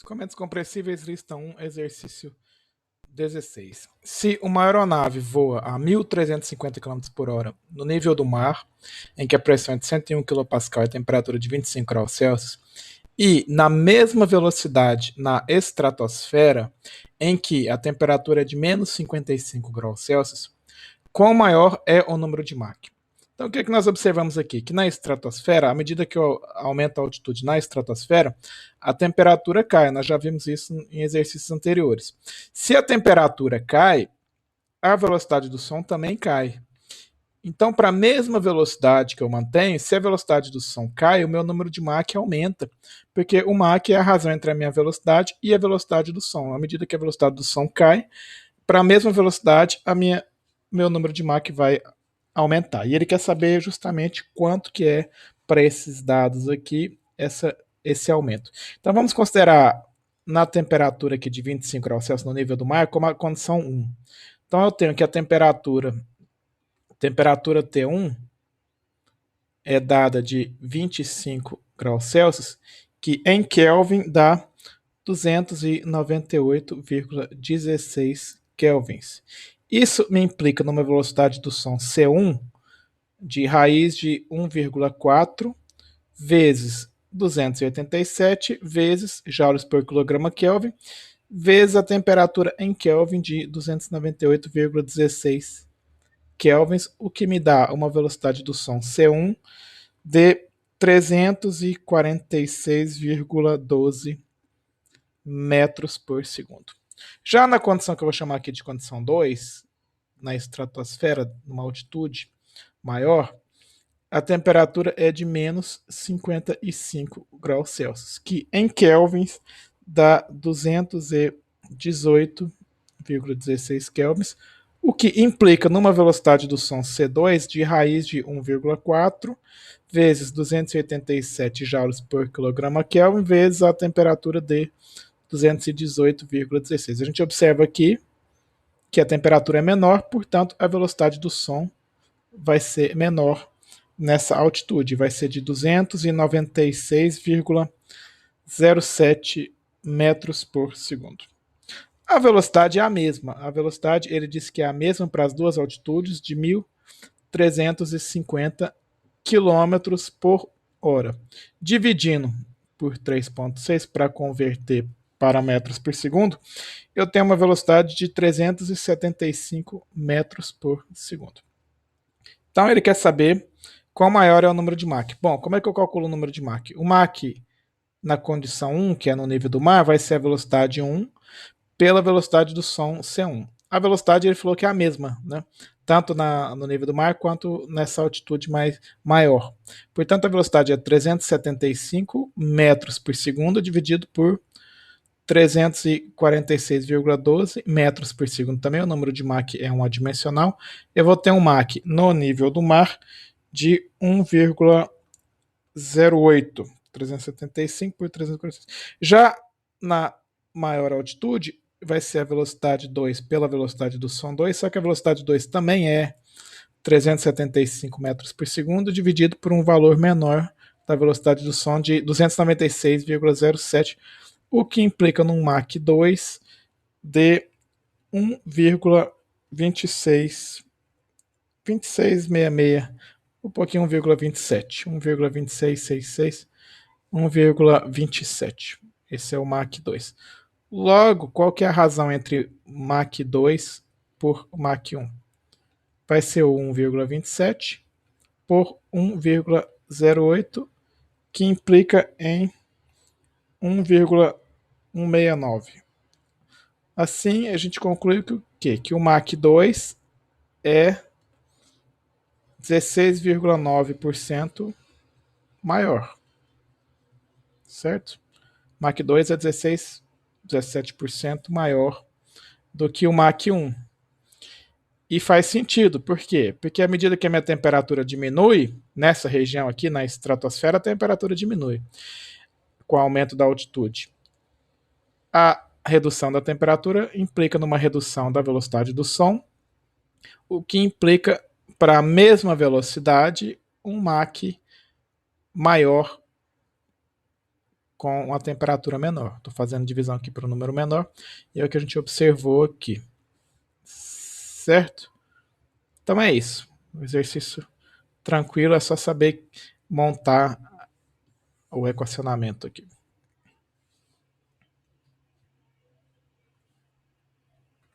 Comentos compressíveis, lista 1, exercício 16. Se uma aeronave voa a 1.350 km por hora no nível do mar, em que a pressão é de 101 kPa e a temperatura de 25 graus Celsius, e na mesma velocidade na estratosfera, em que a temperatura é de menos 55 graus Celsius, quão maior é o número de Mach? Então, o que nós observamos aqui? Que na estratosfera, à medida que aumenta a altitude na estratosfera, a temperatura cai. Nós já vimos isso em exercícios anteriores. Se a temperatura cai, a velocidade do som também cai. Então, para a mesma velocidade que eu mantenho, se a velocidade do som cai, o meu número de Mach aumenta, porque o Mach é a razão entre a minha velocidade e a velocidade do som. À medida que a velocidade do som cai, para a mesma velocidade, meu número de Mach vai aumentar. E ele quer saber justamente quanto que é para esses dados aqui esse aumento. Então vamos considerar na temperatura aqui de 25 graus Celsius no nível do mar como a condição 1. Então eu tenho que a temperatura T1 é dada de 25 graus Celsius, que em Kelvin dá 298,16 kelvins. Isso me implica numa velocidade do som C1 de raiz de 1,4 vezes 287 vezes joules por quilograma Kelvin vezes a temperatura em Kelvin de 298,16 kelvins, o que me dá uma velocidade do som C1 de 346,12 metros por segundo. Já na condição que eu vou chamar aqui de condição 2, na estratosfera, numa altitude maior, a temperatura é de menos 55 graus Celsius, que em kelvins dá 218,16 kelvins, o que implica numa velocidade do som C2 de raiz de 1,4 vezes 287 joules por quilograma Kelvin vezes a temperatura de 218,16. A gente observa aqui que a temperatura é menor, portanto a velocidade do som vai ser menor nessa altitude, vai ser de 296,07 metros por segundo. A velocidade é a mesma. A velocidade, ele disse que é a mesma para as duas altitudes, de 1.350 km por hora. Dividindo por 3,6 para converter para metros por segundo, eu tenho uma velocidade de 375 metros por segundo. Então ele quer saber qual maior é o número de Mach. Bom, como é que eu calculo o número de Mach? O Mach na condição 1, que é no nível do mar, vai ser a velocidade 1 pela velocidade do som C1. A velocidade ele falou que é a mesma, né? Tanto no nível do mar quanto nessa altitude maior. Portanto, a velocidade é 375 metros por segundo dividido por 346,12 metros por segundo. Também o número de Mach é um adimensional. Eu vou ter um Mach no nível do mar de 1,08. 375 por 346. Já na maior altitude, vai ser a velocidade 2 pela velocidade do som 2, só que a velocidade 2 também é 375 metros por segundo, dividido por um valor menor da velocidade do som de 296,07, o que implica num Mach 2 de 1,2666, um pouquinho 1,27, 1,2666, 1,27. Esse é o Mach 2. Logo, qual que é a razão entre Mach 2 por Mach 1? Vai ser o 1,27 por 1,08, que implica em 1,169. Assim, a gente conclui que o Mach 2 é 16,9% maior. Certo? Mach 2 é 17% maior do que o Mach 1. E faz sentido, por quê? Porque à medida que a minha temperatura diminui, nessa região aqui, na estratosfera, a temperatura diminui com o aumento da altitude. A redução da temperatura implica numa redução da velocidade do som, o que implica para a mesma velocidade um Mach maior com uma temperatura menor. Estou fazendo divisão aqui para um número menor, e é o que a gente observou aqui. Certo? Então é isso. O exercício tranquilo, é só saber montar o equacionamento aqui.